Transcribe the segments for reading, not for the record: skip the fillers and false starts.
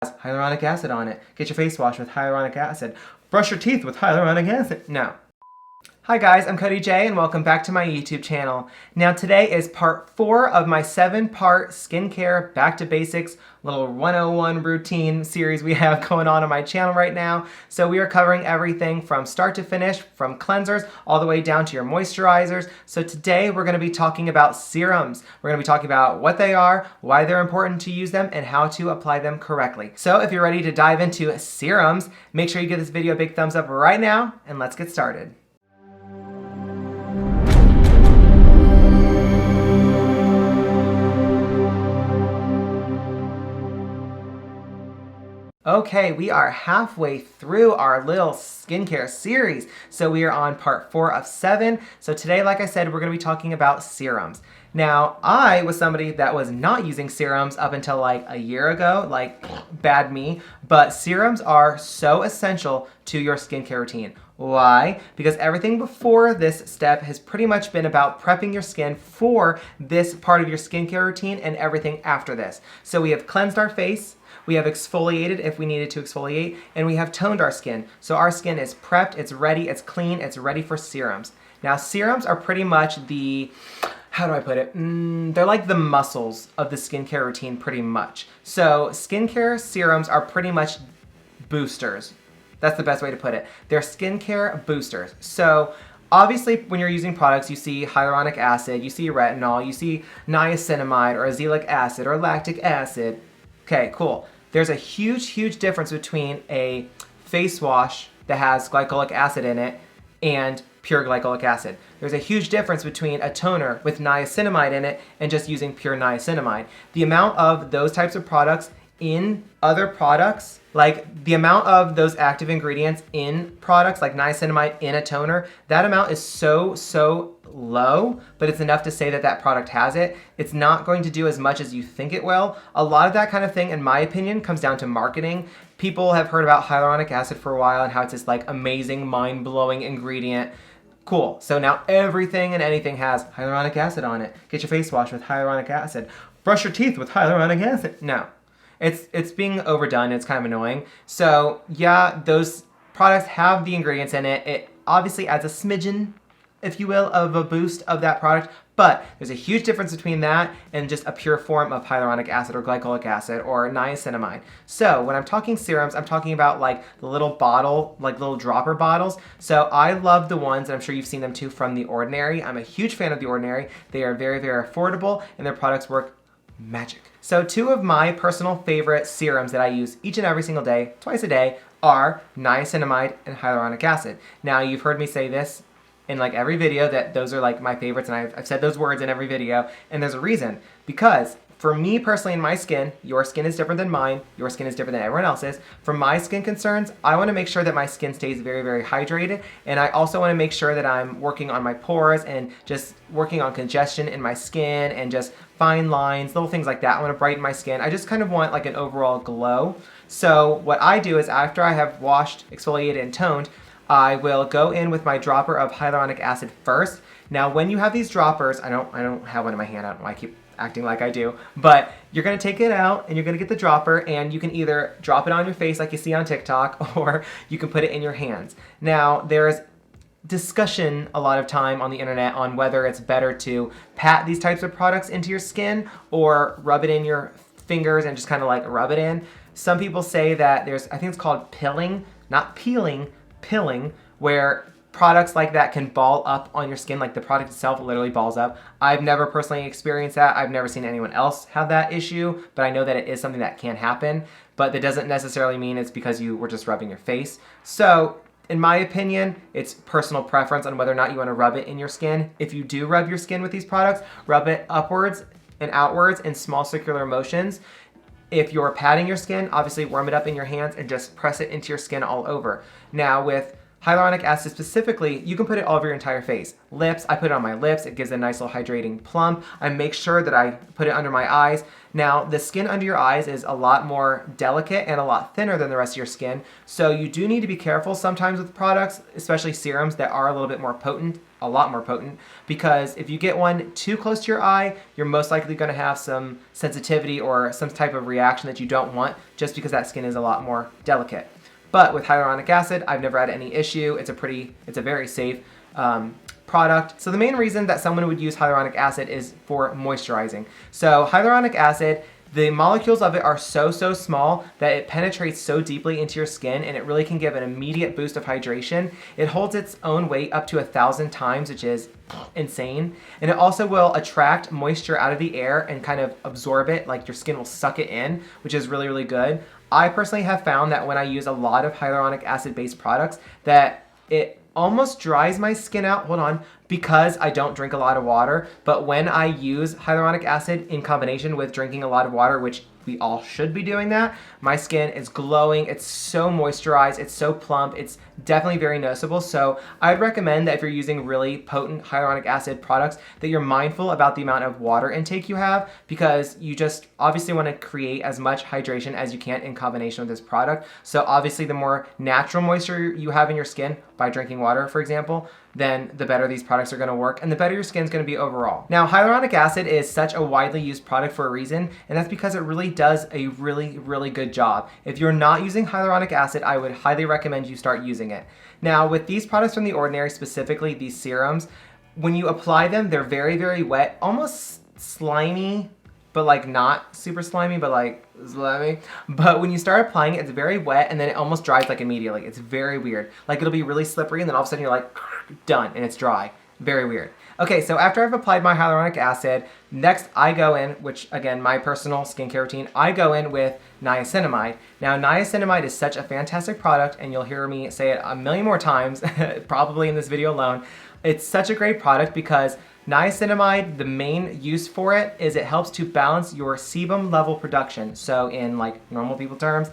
hyaluronic acid on it. Get your face washed with hyaluronic acid. Brush your teeth with hyaluronic acid. No. Hi guys, I'm Cody Jay and welcome back to my YouTube channel. Now today is part 4 of my 7-part skincare back to basics little 101 routine series we have going on my channel right now. So we are covering everything from start to finish, from cleansers all the way down to your moisturizers. So today we're going to be talking about serums. We're going to be talking about what they are, why they're important to use them, and how to apply them correctly. So if you're ready to dive into serums, make sure you give this video a big thumbs up right now and let's get started. Okay, we are halfway through our little skincare series. So we are on part 4 of 7. So today, like I said, we're going to be talking about serums. Now, I was somebody that was not using serums up until like a year ago, like bad me, but serums are so essential to your skincare routine. Why? Because everything before this step has pretty much been about prepping your skin for this part of your skincare routine and everything after this. So we have cleansed our face, we have exfoliated if we needed to exfoliate, and we have toned our skin. So our skin is prepped, it's ready, it's clean, it's ready for serums. Now serums are pretty much the, how do I put it? They're like the muscles of the skincare routine pretty much. So skincare serums are pretty much boosters. That's the best way to put it. They're skincare boosters. So obviously when you're using products, you see hyaluronic acid, you see retinol, you see niacinamide or azelaic acid or lactic acid. Okay, cool. There's a huge difference between a face wash that has glycolic acid in it and pure glycolic acid. There's a huge difference between a toner with niacinamide in it and just using pure niacinamide. The amount of those types of products in other products, like the amount of those active ingredients in products like niacinamide in a toner, that amount is so low, but it's enough to say that that product has it. It's not going to do as much as you think it will. A lot of that kind of thing, in my opinion, comes down to marketing. People have heard about hyaluronic acid for a while and how it's this like amazing, mind-blowing ingredient. Cool, so now everything and anything has hyaluronic acid on it. Get your face washed with hyaluronic acid. Brush your teeth with hyaluronic acid. No. It's being overdone. It's kind of annoying. So yeah, those products have the ingredients in it. It obviously adds a smidgen, if you will, of a boost of that product, but there's a huge difference between that and just a pure form of hyaluronic acid or glycolic acid or niacinamide. So when I'm talking serums, I'm talking about like the little bottle, like little dropper bottles. So I love the ones, and I'm sure you've seen them too, from The Ordinary. I'm a huge fan of The Ordinary. They are very affordable and their products work magic. So 2 of my personal favorite serums that I use each and every single day, twice a day, are niacinamide and hyaluronic acid. Now you've heard me say this in like every video that those are like my favorites, and I've said those words in every video, and there's a reason. Because for me personally in my skin, your skin is different than mine, your skin is different than everyone else's. For my skin concerns, I want to make sure that my skin stays very hydrated, and I also want to make sure that I'm working on my pores and just working on congestion in my skin and just fine lines, little things like that. I want to brighten my skin. I just kind of want like an overall glow. So what I do is after I have washed, exfoliated, and toned, I will go in with my dropper of hyaluronic acid first. Now when you have these droppers, I don't have one in my hand, I don't know why I keep acting like I do, but you're gonna take it out and you're gonna get the dropper, and you can either drop it on your face like you see on TikTok, or you can put it in your hands. Now there's discussion a lot of time on the internet on whether it's better to pat these types of products into your skin or rub it in your fingers and just kind of like rub it in. Some people say that there's, I think it's called pilling, not peeling, pilling, where products like that can ball up on your skin, like the product itself literally balls up. I've never personally experienced that. I've never seen anyone else have that issue, but I know that it is something that can happen, but that doesn't necessarily mean it's because you were just rubbing your face. So in my opinion, it's personal preference on whether or not you want to rub it in your skin. If you do rub your skin with these products, rub it upwards and outwards in small circular motions. If you're patting your skin, obviously warm it up in your hands and just press it into your skin all over. Now with Hyaluronic acid specifically, you can put it all over your entire face. Lips, I put it on my lips. It gives a nice little hydrating plump. I make sure that I put it under my eyes. Now, the skin under your eyes is a lot more delicate and a lot thinner than the rest of your skin. So you do need to be careful sometimes with products, especially serums that are a little bit more potent, a lot more potent, because if you get one too close to your eye, you're most likely going to have some sensitivity or some type of reaction that you don't want just because that skin is a lot more delicate. But with hyaluronic acid, I've never had any issue. It's a very safe product. So the main reason that someone would use hyaluronic acid is for moisturizing. So hyaluronic acid, the molecules of it are so small that it penetrates so deeply into your skin, and it really can give an immediate boost of hydration. It holds its own weight up to 1,000 times, which is insane. And it also will attract moisture out of the air and kind of absorb it, like your skin will suck it in, which is really, really good. I personally have found that when I use a lot of hyaluronic acid based products that it almost dries my skin out, because I don't drink a lot of water. But when I use hyaluronic acid in combination with drinking a lot of water, which we all should be doing that, my skin is glowing, it's so moisturized, it's so plump, it's definitely very noticeable. So I'd recommend that if you're using really potent hyaluronic acid products, that you're mindful about the amount of water intake you have, because you just obviously want to create as much hydration as you can in combination with this product. So obviously the more natural moisture you have in your skin by drinking water, for example, then the better these products are going to work and the better your skin's going to be overall. Now, hyaluronic acid is such a widely used product for a reason, and that's because it really does a really good job. If you're not using hyaluronic acid, I would highly recommend you start using it. Now, with these products from The Ordinary, specifically these serums, when you apply them, they're very wet, almost slimy, but like not super slimy, but like slimy. But when you start applying it, it's very wet, and then it almost dries like immediately. It's very weird. Like it'll be really slippery, and then all of a sudden you're like, done, and it's dry. Very weird. Okay, so after I've applied my hyaluronic acid, next I go in, which again, my personal skincare routine, I go in with niacinamide. Now, niacinamide is such a fantastic product, and you'll hear me say it a million more times, probably in this video alone. It's such a great product because niacinamide, the main use for it is it helps to balance your sebum level production. So in like normal people terms,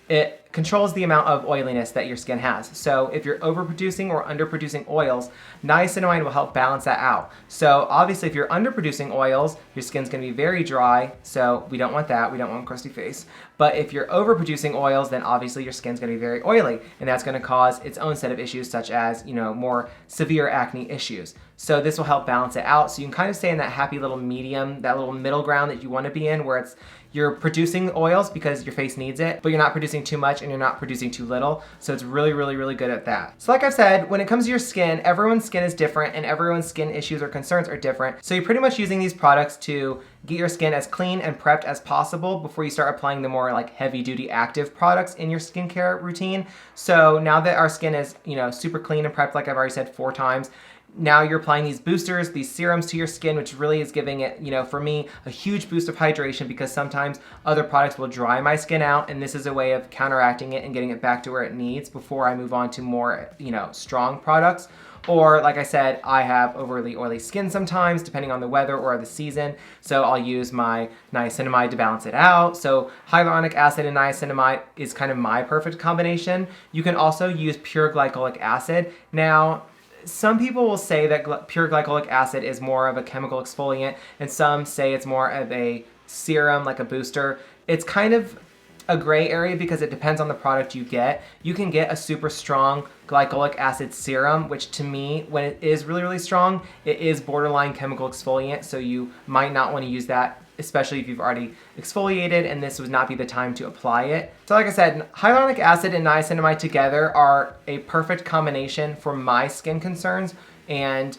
it controls the amount of oiliness that your skin has. So if you're overproducing or underproducing oils, niacinamide will help balance that out. So obviously if you're underproducing oils, your skin's gonna be very dry, so we don't want that, we don't want crusty face. But if you're overproducing oils, then obviously your skin's gonna be very oily, and that's gonna cause its own set of issues such as, more severe acne issues. So this will help balance it out, so you can kind of stay in that happy little medium, that little middle ground that you wanna be in, where you're producing oils because your face needs it, but you're not producing too much and you're not producing too little. So it's really good at that. So like I've said, when it comes to your skin, everyone's skin is different and everyone's skin issues or concerns are different. So you're pretty much using these products to get your skin as clean and prepped as possible before you start applying the more like heavy duty active products in your skincare routine. So now that our skin is, super clean and prepped, like I've already said 4 times, now you're applying these boosters, these serums to your skin, which really is giving it, for me, a huge boost of hydration, because sometimes other products will dry my skin out, and this is a way of counteracting it and getting it back to where it needs before I move on to more, strong products. Or like I said, I have overly oily skin sometimes, depending on the weather or the season. So I'll use my niacinamide to balance it out. So hyaluronic acid and niacinamide is kind of my perfect combination. You can also use pure glycolic acid. Now, some people will say that pure glycolic acid is more of a chemical exfoliant, and some say it's more of a serum, like a booster. It's kind of a gray area because it depends on the product you get. You can get a super strong glycolic acid serum, which to me, when it is really strong, it is borderline chemical exfoliant, so you might not want to use that, especially if you've already exfoliated and this would not be the time to apply it. So like I said, hyaluronic acid and niacinamide together are a perfect combination for my skin concerns, and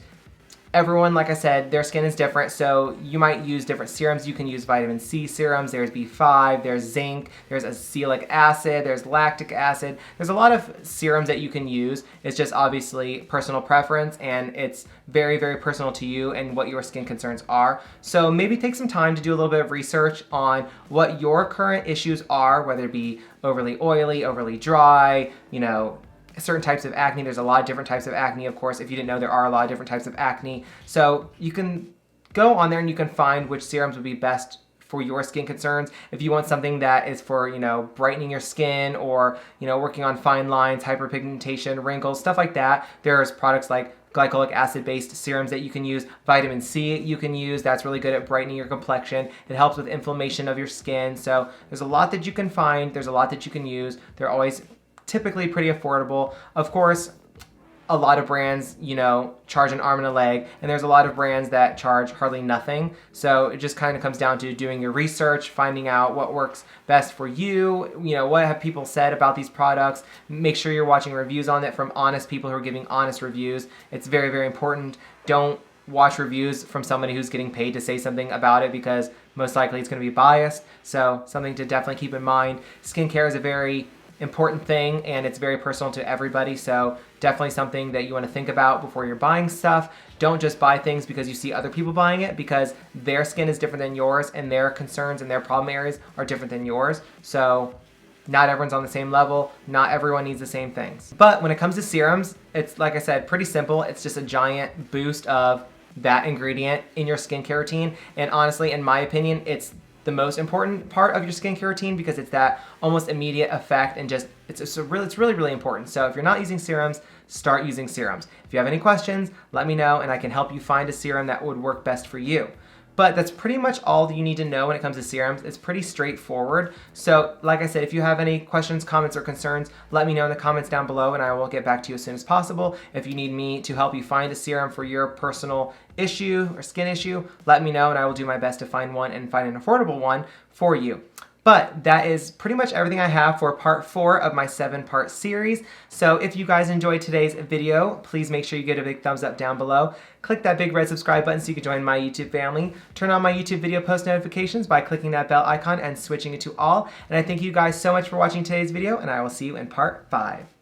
everyone, like I said, their skin is different, so you might use different serums. You can use vitamin C serums, there's B5, there's zinc, there's acetic acid, there's lactic acid. There's a lot of serums that you can use. It's just obviously personal preference, and it's very personal to you and what your skin concerns are. So maybe take some time to do a little bit of research on what your current issues are, whether it be overly oily, overly dry, certain types of acne. There's a lot of different types of acne, of course. If you didn't know, there are a lot of different types of acne. So you can go on there and you can find which serums would be best for your skin concerns. If you want something that is for, brightening your skin or, working on fine lines, hyperpigmentation, wrinkles, stuff like that, there's products like glycolic acid based serums that you can use. Vitamin C you can use. That's really good at brightening your complexion. It helps with inflammation of your skin. So there's a lot that you can find. There's a lot that you can use. They're always typically pretty affordable. Of course, a lot of brands, charge an arm and a leg, and there's a lot of brands that charge hardly nothing. So it just kind of comes down to doing your research, finding out what works best for you, what have people said about these products. Make sure you're watching reviews on it from honest people who are giving honest reviews. It's very, very important. Don't watch reviews from somebody who's getting paid to say something about it, because most likely it's going to be biased. So something to definitely keep in mind. Skincare is a very important thing, and it's very personal to everybody, so definitely something that you want to think about before you're buying stuff. Don't just buy things because you see other people buying it, because their skin is different than yours and their concerns and their problem areas are different than yours. So not everyone's on the same level. Not everyone needs the same things. But when it comes to serums, it's, like I said, pretty simple. It's just a giant boost of that ingredient in your skincare routine, and honestly, in my opinion, it's the most important part of your skincare routine, because it's that almost immediate effect, and it's really, really important. So if you're not using serums, start using serums. If you have any questions, let me know and I can help you find a serum that would work best for you. But that's pretty much all that you need to know when it comes to serums. It's pretty straightforward. So like I said, if you have any questions, comments, or concerns, let me know in the comments down below and I will get back to you as soon as possible. If you need me to help you find a serum for your personal issue or skin issue, let me know and I will do my best to find one and find an affordable one for you. But that is pretty much everything I have for part 4 of my 7-part series. So if you guys enjoyed today's video, please make sure you give it a big thumbs up down below. Click that big red subscribe button so you can join my YouTube family. Turn on my YouTube video post notifications by clicking that bell icon and switching it to all. And I thank you guys so much for watching today's video, and I will see you in part 5.